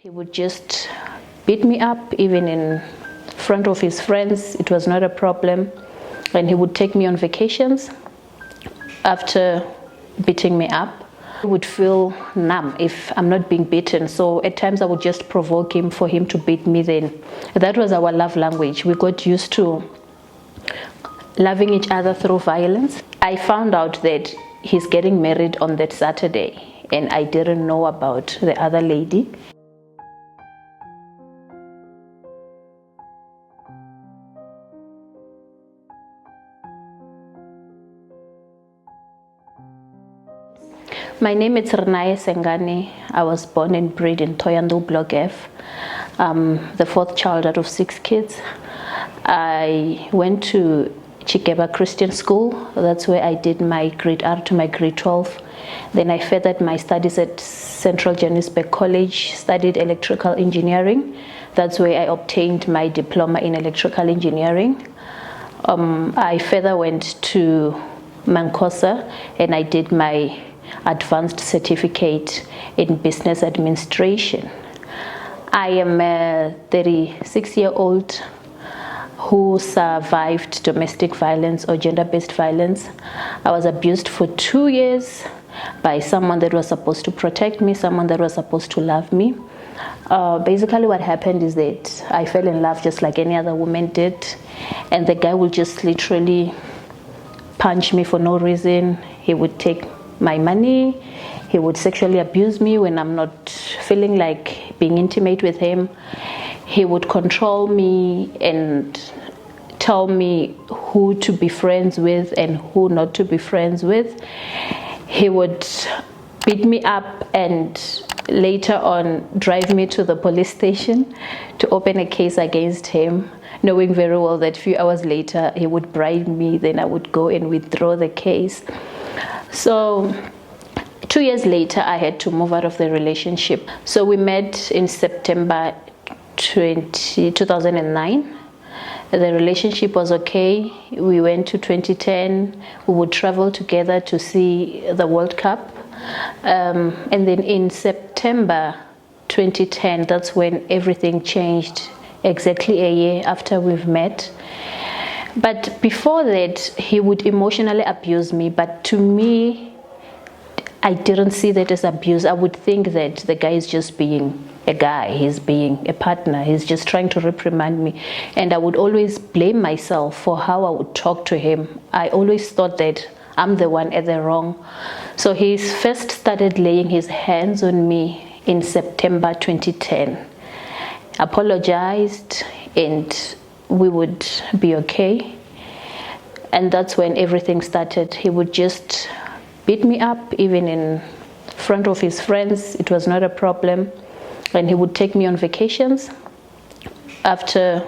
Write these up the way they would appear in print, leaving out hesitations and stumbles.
He would just beat me up, even in front of his friends. It was not a problem. And he would take me on vacations after beating me up. I would feel numb if I'm not being beaten. So at times I would just provoke him for him to beat me then. That was our love language. We got used to loving each other through violence. I found out that he's getting married on that Saturday, and I didn't know about the other lady. My name is RINAE SENGAE. I was born and bred in Thohoyandou Block F, the fourth child out of 6 kids. I went to Chikeba Christian School. That's where I did my grade R to my grade 12. Then I furthered my studies at Central Johannesburg College, studied electrical engineering. That's where I obtained my diploma in electrical engineering. I further went to Mankosa and I did my advanced certificate in business administration. I am a 36-year-old who survived domestic violence or gender-based violence. I was abused for 2 years by someone that was supposed to protect me, someone that was supposed to love me. Basically what happened is that I fell in love just like any other woman did, and the guy would just literally punch me for no reason. He would take my money. He would sexually abuse me when I'm not feeling like being intimate with him. He would control me and tell me who to be friends with and who not to be friends with. He would beat me up and later on drive me to the police station to open a case against him, knowing very well that a few hours later he would bribe me, then I would go and withdraw the case. So 2 years later, I had to move out of the relationship. So we met in September 2009. The relationship was okay. We went to 2010. We would travel together to see the World Cup. And then in September 2010, that's when everything changed, exactly a year after we've met. But before that, he would emotionally abuse me, but to me, I didn't see that as abuse. I would think that the guy is just being a guy, he's being a partner, he's just trying to reprimand me. And I would always blame myself for how I would talk to him. I always thought that I'm the one at the wrong. So he first started laying his hands on me in September 2010. Apologized and we would be okay. And that's when everything started. He would just beat me up, even in front of his friends. It was not a problem. And he would take me on vacations after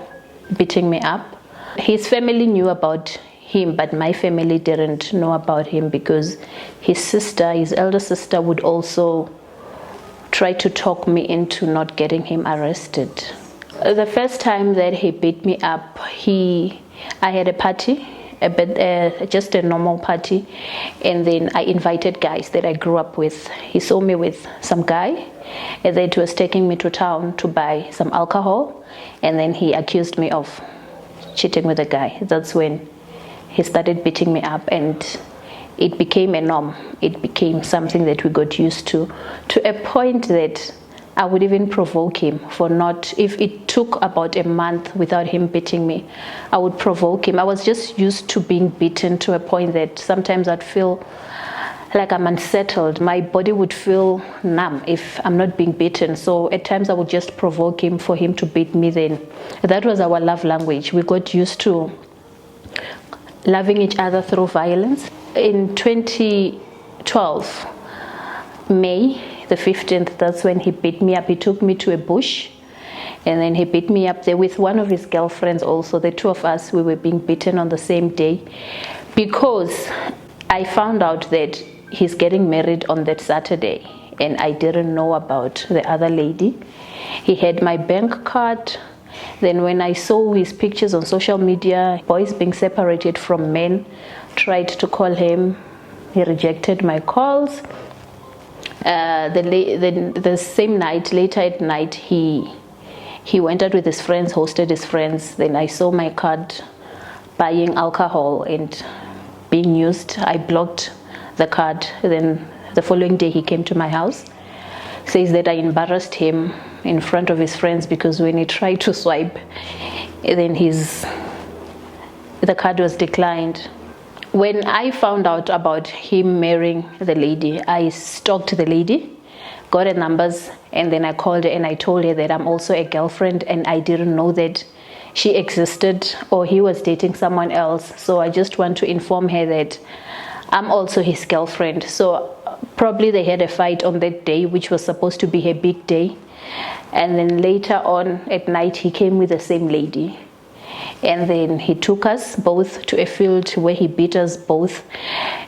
beating me up. His family knew about him, but my family didn't know about him because his sister, his elder sister, would also try to talk me into not getting him arrested. The first time that he beat me up, I had a party, just a normal party, and then I invited guys that I grew up with. He saw me with some guy, and then he was taking me to town to buy some alcohol, and then he accused me of cheating with a guy. That's when he started beating me up, and it became a norm. It became something that we got used to a point that I would even provoke him for not, if it took about a month without him beating me, I would provoke him. I was just used to being beaten to a point that sometimes I'd feel like I'm unsettled. My body would feel numb if I'm not being beaten. So at times I would just provoke him for him to beat me then. That was our love language. We got used to loving each other through violence. In 2012, May the 15th, that's when he beat me up. He took me to a bush and then he beat me up there with one of his girlfriends also. The two of us, we were being beaten on the same day because I found out that he's getting married on that Saturday and I didn't know about the other lady. He had my bank card. Then when I saw his pictures on social media, boys being separated from men, tried to call him. He rejected my calls. The same night, later at night, he went out with his friends, hosted his friends. Then I saw my card buying alcohol and being used. I blocked the card. Then the following day he came to my house, says that I embarrassed him in front of his friends because when he tried to swipe, then the card was declined. When I found out about him marrying the lady, I stalked the lady, got her numbers, and then I called her and I told her that I'm also a girlfriend and I didn't know that she existed or he was dating someone else. So I just want to inform her that I'm also his girlfriend. So probably they had a fight on that day, which was supposed to be her big day. And then later on at night, he came with the same lady. And then he took us both to a field where he beat us both.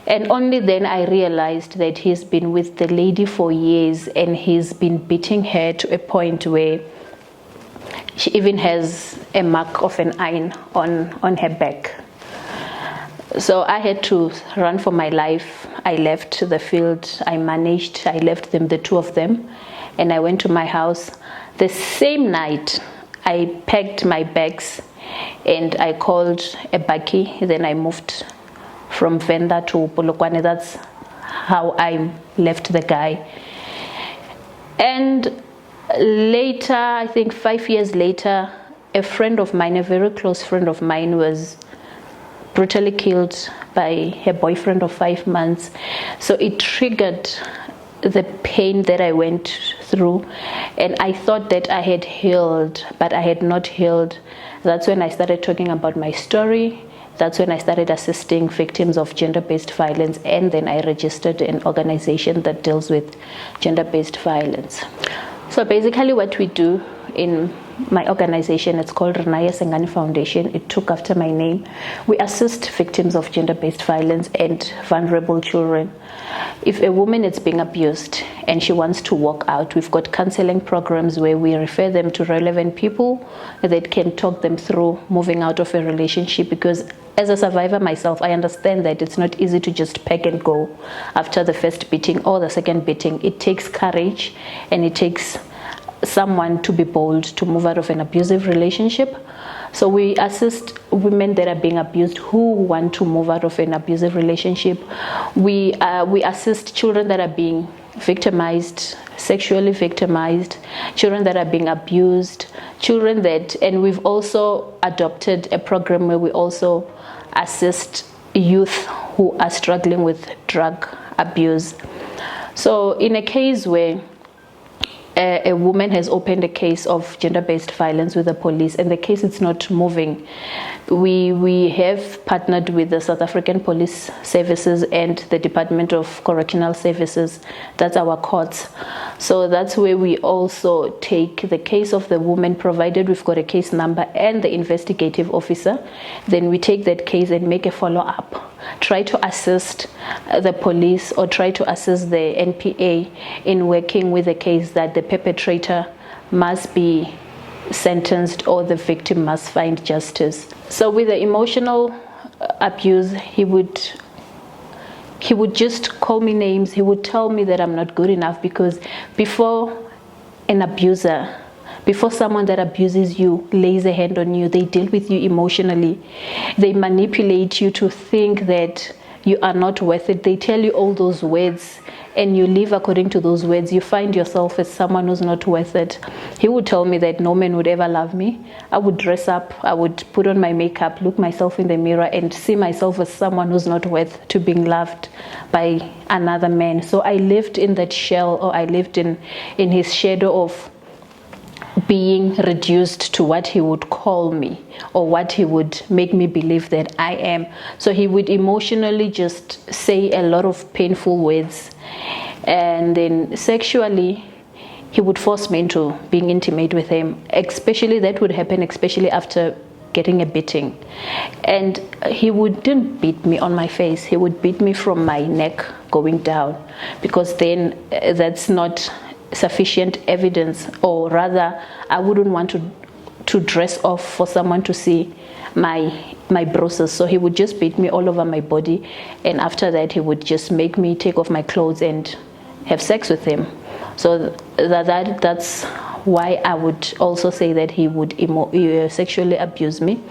And only then I realized that he's been with the lady for years and he's been beating her to a point where she even has a mark of an iron on her back. So I had to run for my life. I left the field. I left them, the two of them, and I went to my house. The same night, I packed my bags and I called a bakkie. Then I moved from Venda to Polokwane. That's how I left the guy. And later, I think 5 years later, a friend of mine, a very close friend of mine, was brutally killed by her boyfriend of 5 months. So it triggered the pain that I went through, and I thought that I had healed, but I had not healed. That's when I started talking about my story. That's when I started assisting victims of gender-based violence, and then I registered an organization that deals with gender-based violence. So basically what we do in my organization, it's called RINAE SENGAE Foundation. It took after my name. We assist victims of gender-based violence and vulnerable children. If a woman is being abused and she wants to walk out, we've got counseling programs where we refer them to relevant people that can talk them through moving out of a relationship, because as a survivor myself, I understand that it's not easy to just pack and go after the first beating or the second beating. It takes courage and it takes someone to be bold to move out of an abusive relationship. So we assist women that are being abused who want to move out of an abusive relationship. We assist children that are being victimized, sexually victimized, children that are being abused, children that, and we've also adopted a program where we also assist youth who are struggling with drug abuse. So in a case where a woman has opened a case of gender-based violence with the police and the case is not moving, we have partnered with the South African Police Services and the Department of Correctional Services. That's our courts. So that's where we also take the case of the woman, provided we've got a case number and the investigative officer. Then we take that case and make a follow-up, try to assist the police or try to assist the NPA in working with the case that the perpetrator must be sentenced or the victim must find justice. So with the emotional abuse, he would just call me names. He would tell me that I'm not good enough, because before an abuser, before someone that abuses you lays a hand on you, they deal with you emotionally. They manipulate you to think that you are not worth it. They tell you all those words and you live according to those words. You find yourself as someone who's not worth it. He would tell me that no man would ever love me. I would dress up, I would put on my makeup, look myself in the mirror and see myself as someone who's not worth to being loved by another man. So I lived in that shell, or I lived in his shadow of being reduced to what he would call me or what he would make me believe that I am. So he would emotionally just say a lot of painful words, and then sexually he would force me into being intimate with him. Especially that would happen especially after getting a beating. And he wouldn't beat me on my face, he would beat me from my neck going down, because then that's not sufficient evidence, or rather I wouldn't want to dress off for someone to see my bruises. So he would just beat me all over my body, and after that he would just make me take off my clothes and have sex with him. So that's why I would also say that he would sexually abuse me.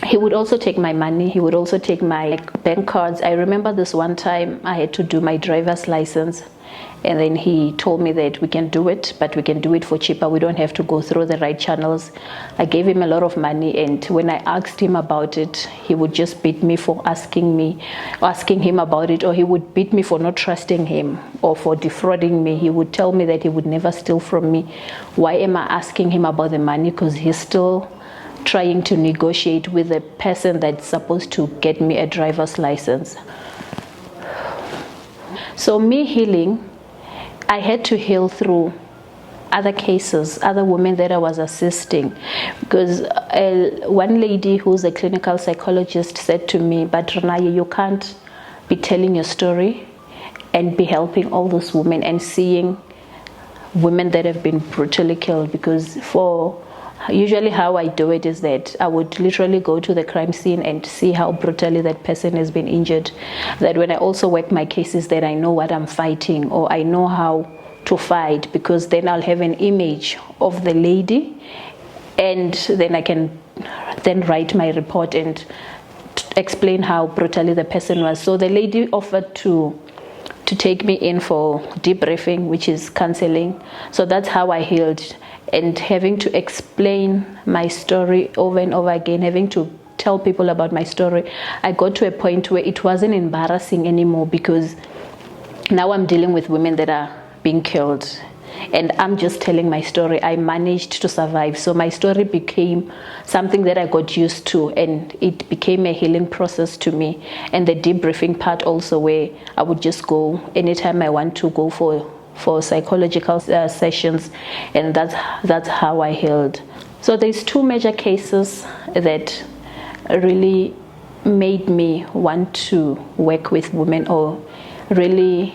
He would also take my money. He would also take my bank cards. I remember this one time I had to do my driver's license, and then he told me that we can do it, but we can do it for cheaper. We don't have to go through the right channels. I gave him a lot of money, and when I asked him about it, he would just beat me for asking him about it, or he would beat me for not trusting him or for defrauding me. He would tell me that he would never steal from me. Why am I asking him about the money? Because he's still trying to negotiate with the person that's supposed to get me a driver's license. So me healing, I had to heal through other cases, other women that I was assisting, because one lady who's a clinical psychologist said to me, but RINAE, you can't be telling your story and be helping all those women and seeing women that have been brutally killed, because usually how I do it is that I would literally go to the crime scene and see how brutally that person has been injured. That when I also work my cases, that I know what I'm fighting, or I know how to fight, because then I'll have an image of the lady, and then I can then write my report and explain how brutally the person was. So the lady offered to take me in for debriefing, which is counseling. So that's how I healed. And having to explain my story over and over again, having to tell people about my story, I got to a point where it wasn't embarrassing anymore, because now I'm dealing with women that are being killed, and I'm just telling my story. I managed to survive. So my story became something that I got used to, and it became a healing process to me. And the debriefing part also, where I would just go anytime I want to go for psychological sessions, and that's how I healed. So there's two major cases that really made me want to work with women, or really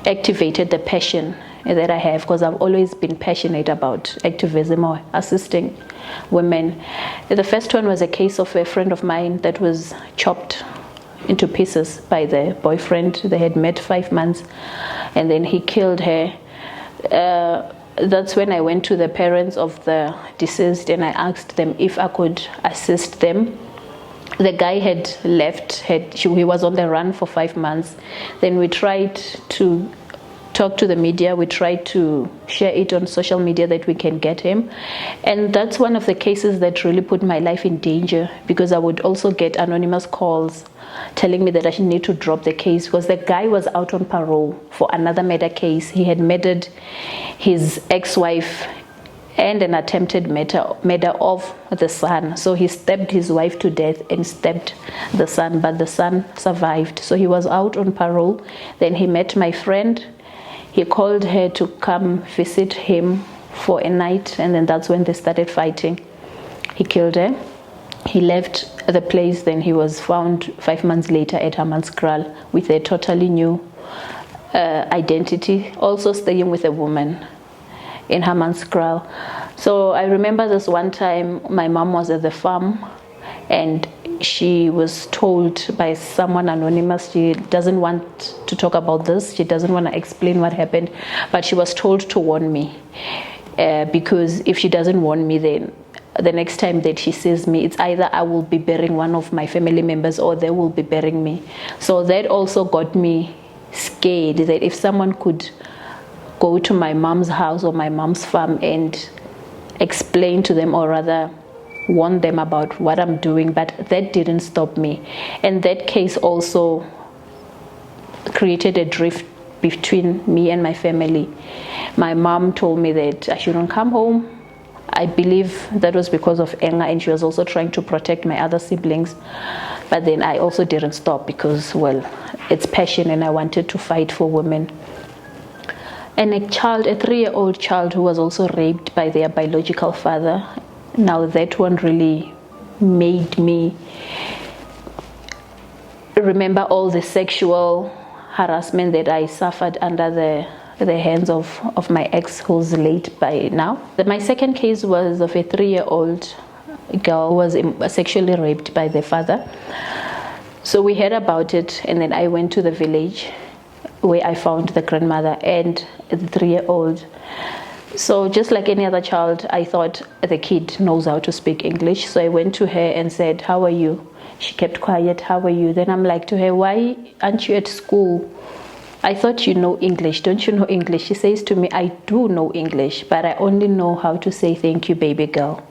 activated the passion that I have, because I've always been passionate about activism or assisting women. The first one was a case of a friend of mine that was chopped into pieces by the boyfriend. They had met 5 months, and then he killed her. That's when I went to the parents of the deceased, and I asked them if I could assist them. The guy had left, he was on the run for 5 months. Then we tried to talk to the media, we tried to share it on social media that we can get him. And that's one of the cases that really put my life in danger, because I would also get anonymous calls telling me that I should need to drop the case, because the guy was out on parole for another murder case. He had murdered his ex-wife and an attempted murder of the son. So he stabbed his wife to death and stabbed the son, but the son survived. So he was out on parole. Then he met my friend. He called her to come visit him for a night, and then that's when they started fighting. He killed her. He left the place. Then he was found 5 months later at Hammanskraal with a totally new identity, also staying with a woman in Hammanskraal. So I remember this one time my mom was at the farm, and she was told by someone anonymous, she doesn't want to talk about this, she doesn't want to explain what happened, but she was told to warn me, because if she doesn't warn me, then the next time that she sees me, it's either I will be burying one of my family members, or they will be burying me. So that also got me scared, that if someone could go to my mom's house or my mom's farm and explain to them, or rather warn them about what I'm doing. But that didn't stop me. And that case also created a drift between me and my family. My mom told me that I shouldn't come home. I believe that was because of anger, and she was also trying to protect my other siblings. But then I also didn't stop, because, well, it's passion, and I wanted to fight for women. And a 3-year-old child who was also raped by their biological father. Now that one really made me remember all the sexual harassment that I suffered under the hands of my ex, who's late by now. My second case was of a 3-year-old girl who was sexually raped by the father. So we heard about it, and then I went to the village where I found the grandmother and the 3-year-old. So just like any other child, I thought the kid knows how to speak English. So I went to her and said, "How are you?" She kept quiet. "How are you?" Then I'm like to her, "Why aren't you at school? I thought you know English. Don't you know English?" She says to me, "I do know English, but I only know how to say thank you, baby girl."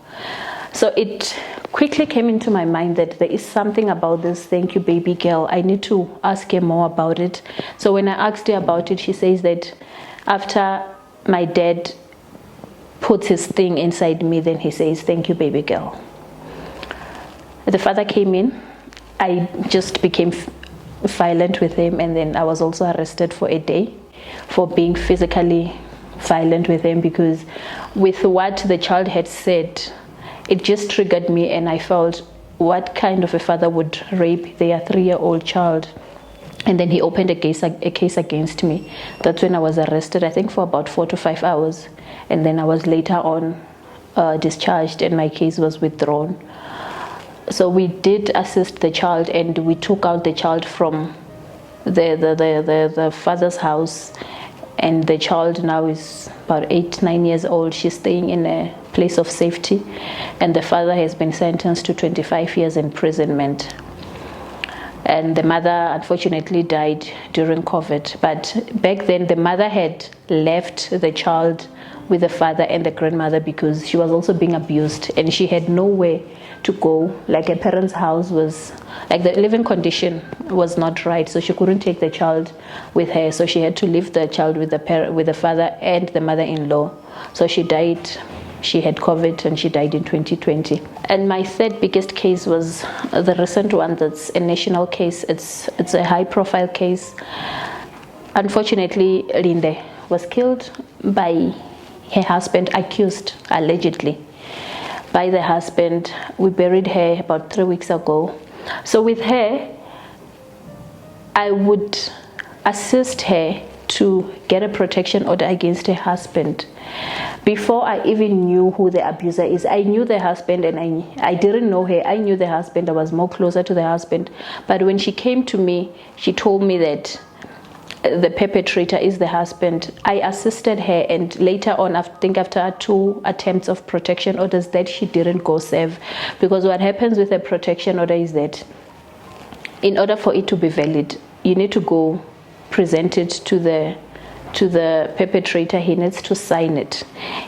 So it quickly came into my mind that there is something about this thank you, baby girl. I need to ask her more about it. So when I asked her about it, she says that after my dad puts his thing inside me, then he says, "Thank you, baby girl." The father came in. I just became violent with him, and then I was also arrested for a day for being physically violent with him, because with what the child had said, it just triggered me, and I felt, what kind of a father would rape their 3-year-old child? And then he opened a case against me. That's when I was arrested, I think for about 4 to 5 hours, and then I was later on discharged, and my case was withdrawn. So we did assist the child, and we took out the child from the father's house, and the child now is about 8-9 years old. She's staying in a place of safety, and the father has been sentenced to 25 years imprisonment. And the mother unfortunately died during COVID, but back then the mother had left the child with the father and the grandmother because she was also being abused, and she had nowhere to go. Like her parents' house was, like the living condition was not right, so she couldn't take the child with her, so she had to leave the child with the father and the mother-in-law. So she died. She had COVID and she died in 2020. And my third biggest case was the recent one. That's a national case. It's a high-profile case. Unfortunately, RINAE was killed by her husband, accused allegedly by the husband. We buried her about 3 weeks ago. So with her, I would assist her to get a protection order against her husband. Before I even knew who the abuser is, I knew the husband, and I didn't know her. I knew the husband. I was more closer to the husband. But when she came to me, she told me that the perpetrator is the husband. I assisted her, and later on, I think after 2 attempts of protection orders, that she didn't go serve. Because what happens with a protection order is that in order for it to be valid, you need to go present it to the perpetrator. He needs to sign it,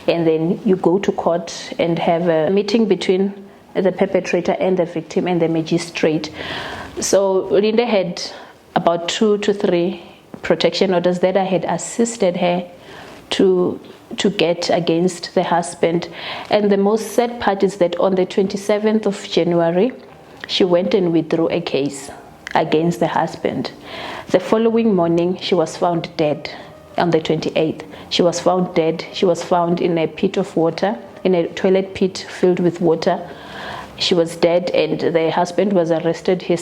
and then you go to court and have a meeting between the perpetrator and the victim and the magistrate. So RINAE had about 2 to 3 protection orders that I had assisted her to get against the husband. And the most sad part is that on the 27th of January, she went and withdrew a case against the husband. The following morning, she was found dead. On the 28th, she was found dead. She was found in a pit of water, in a toilet pit filled with water. She was dead, and the husband was arrested. He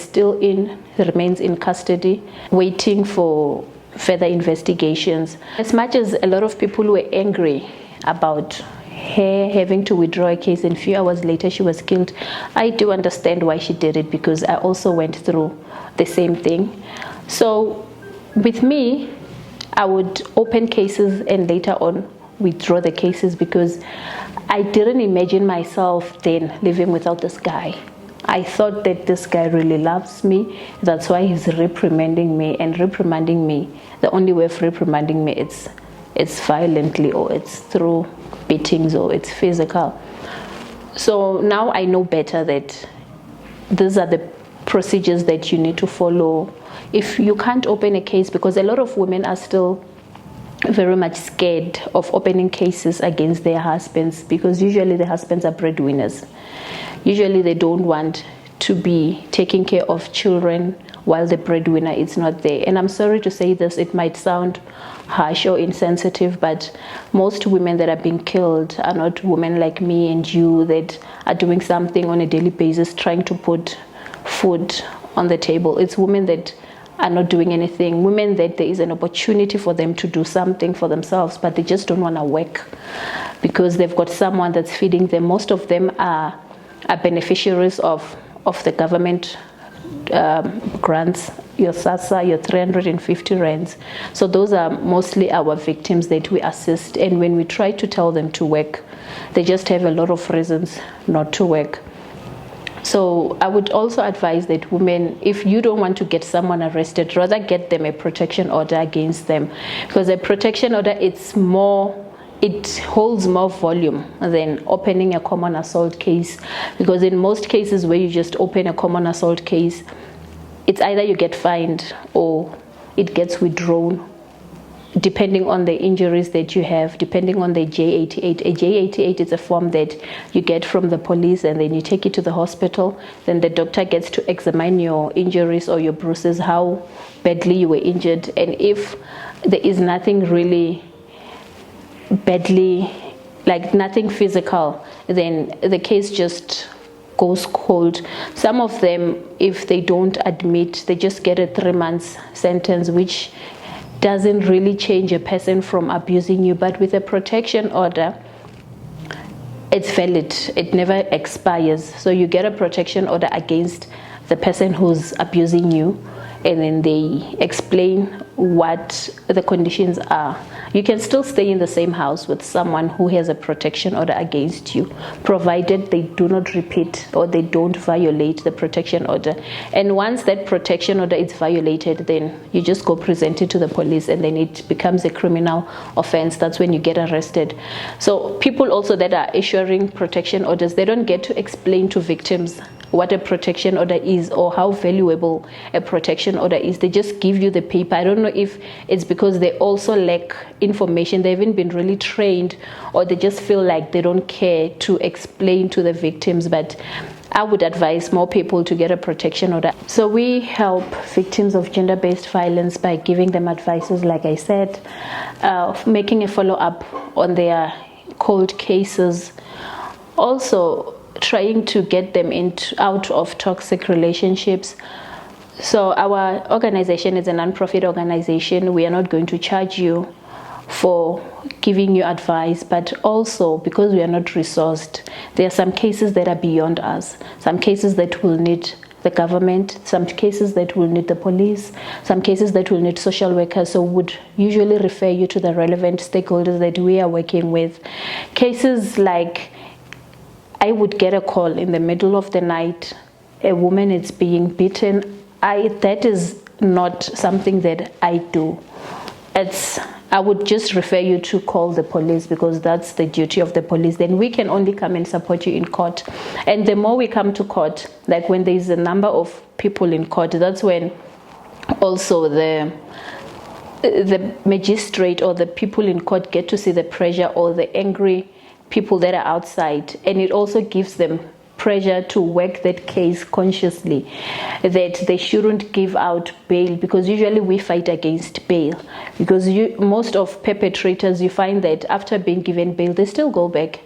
remains in custody, waiting for further investigations. As much as a lot of people were angry about her having to withdraw a case, and a few hours later she was killed, I do understand why she did it, because I also went through the same thing. So with me, I would open cases and later on withdraw the cases, because I didn't imagine myself then living without this guy. I thought that this guy really loves me. That's why he's reprimanding me, and reprimanding me, the only way of reprimanding me, it's violently, or it's through beatings, or it's physical. So now I know better that these are the procedures that you need to follow if you can't open a case, because a lot of women are still very much scared of opening cases against their husbands, because usually the husbands are breadwinners. Usually they don't want to be taking care of children while the breadwinner is not there. And I'm sorry to say this, it might sound harsh or insensitive, but most women that are being killed are not women like me and you that are doing something on a daily basis trying to put food on the table. It's women that are not doing anything, women that there is an opportunity for them to do something for themselves, but they just don't want to work because they've got someone that's feeding them. Most of them are beneficiaries of the government grants, your SASA, your 350 rands. So those are mostly our victims that we assist, and when we try to tell them to work, they just have a lot of reasons not to work. So I would also advise that women, if you don't want to get someone arrested, rather get them a protection order against them, because a protection order, it holds more volume than opening a common assault case, because in most cases where you just open a common assault case, it's either you get fined or it gets withdrawn, depending on the injuries that you have, depending on the J88. A J88 is a form that you get from the police, and then you take it to the hospital. Then the doctor gets to examine your injuries or your bruises, how badly you were injured. And if there is nothing really badly, like nothing physical, then the case just goes cold. Some of them, if they don't admit, they just get a 3 months sentence, which doesn't really change a person from abusing you. But with a protection order, it's valid, it never expires. So you get a protection order against the person who's abusing you, and then they explain what the conditions are. You can still stay in the same house with someone who has a protection order against you, provided they do not repeat or they don't violate the protection order. And once that protection order is violated, then you just go present it to the police, and then it becomes a criminal offense. That's when you get arrested. So people also that are issuing protection orders, they don't get to explain to victims what a protection order is or how valuable a protection order is. They just give you the paper. I don't know if it's because they also lack information, they haven't been really trained, or they just feel like they don't care to explain to the victims. But I would advise more people to get a protection order. So we help victims of gender-based violence by giving them advices, like I said, making a follow-up on their cold cases, also trying to get them out of toxic relationships. So our organization is a non-profit organization. We are not going to charge you for giving you advice, but also because we are not resourced, there are some cases that are beyond us, some cases that will need the government, some cases that will need the police, some cases that will need social workers. So would usually refer you to the relevant stakeholders that we are working with. Cases like, I would get a call in the middle of the night, a woman is being beaten. That is not something that I do. I would just refer you to call the police, because that's the duty of the police. Then we can only come and support you in court. And the more we come to court, like when there is a number of people in court, that's when also the magistrate or the people in court get to see the pressure or the angry people that are outside, and it also gives them pressure to work that case consciously, that they shouldn't give out bail, because usually we fight against bail, because most of perpetrators, you find that after being given bail, they still go back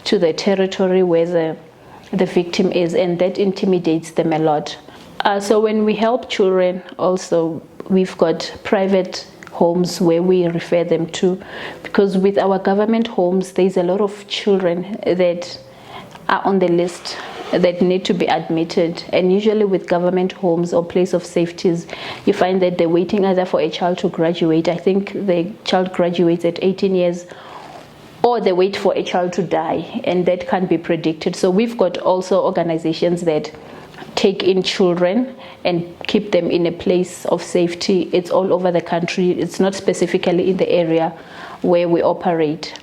to the territory where the victim is, and that intimidates them a lot. So when we help children, also we've got private homes where we refer them to, because with our government homes, there's a lot of children that are on the list that need to be admitted. And usually with government homes or place of safeties, you find that they're waiting either for a child to graduate. I think the child graduates at 18 years, or they wait for a child to die, and that can't be predicted. So we've got also organizations that take in children and keep them in a place of safety. It's all over the country. It's not specifically in the area where we operate.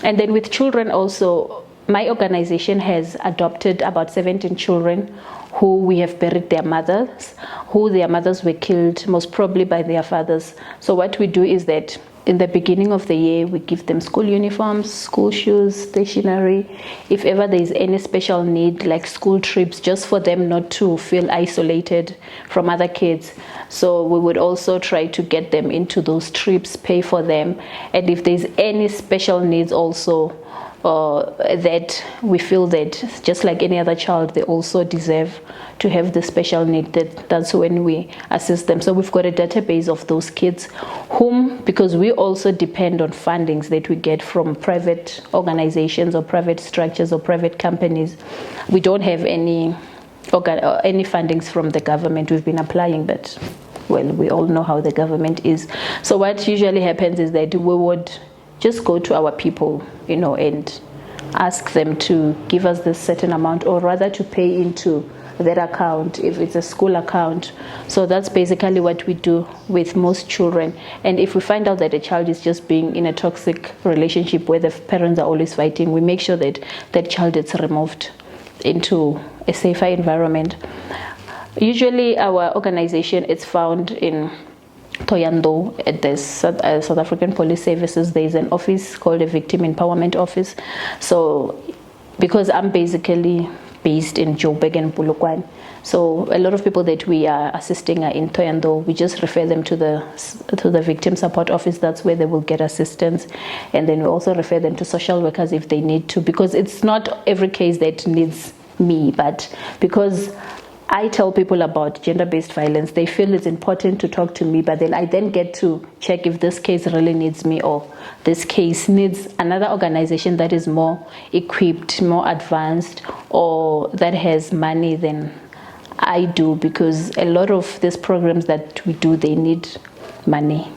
And then with children also, my organization has adopted about 17 children who we have buried their mothers, who their mothers were killed, most probably by their fathers. So what we do is that in the beginning of the year, we give them school uniforms, school shoes, stationery. If ever there is any special need, like school trips, just for them not to feel isolated from other kids. So we would also try to get them into those trips, pay for them. And if there's any special needs also, that we feel that just like any other child, they also deserve to have the special need, that's when we assist them. So we've got a database of those kids because we also depend on fundings that we get from private organizations or private structures or private companies. We don't have any or any fundings from the government. We've been applying, but well, we all know how the government is. So what usually happens is that we would just go to our people, you know, and ask them to give us this certain amount, or rather to pay into their account if it's a school account. So that's basically what we do with most children. And if we find out that a child is just being in a toxic relationship where the parents are always fighting, we make sure that that child is removed into a safer environment. Usually our organization is found in Thohoyandou at the South African Police Services. There is an office called a Victim Empowerment Office. So because I'm basically based in Joburg and Polokwane, so a lot of people that we are assisting are in Thohoyandou. We just refer them to the Victim Support Office. That's where they will get assistance, and then we also refer them to social workers if they need to, because it's not every case that needs me, but because I tell people about gender-based violence, they feel it's important to talk to me, but then I then get to check if this case really needs me, or this case needs another organization that is more equipped, more advanced, or that has money than I do, because a lot of these programs that we do, they need money.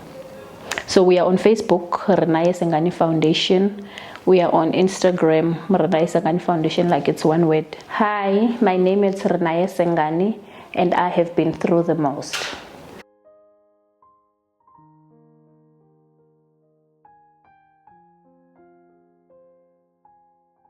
So we are on Facebook, RINAE SENGAE Foundation. We are on Instagram, RinaeSengae Foundation, like it's one word. Hi, my name is RinaeSengae, and I have been through the most.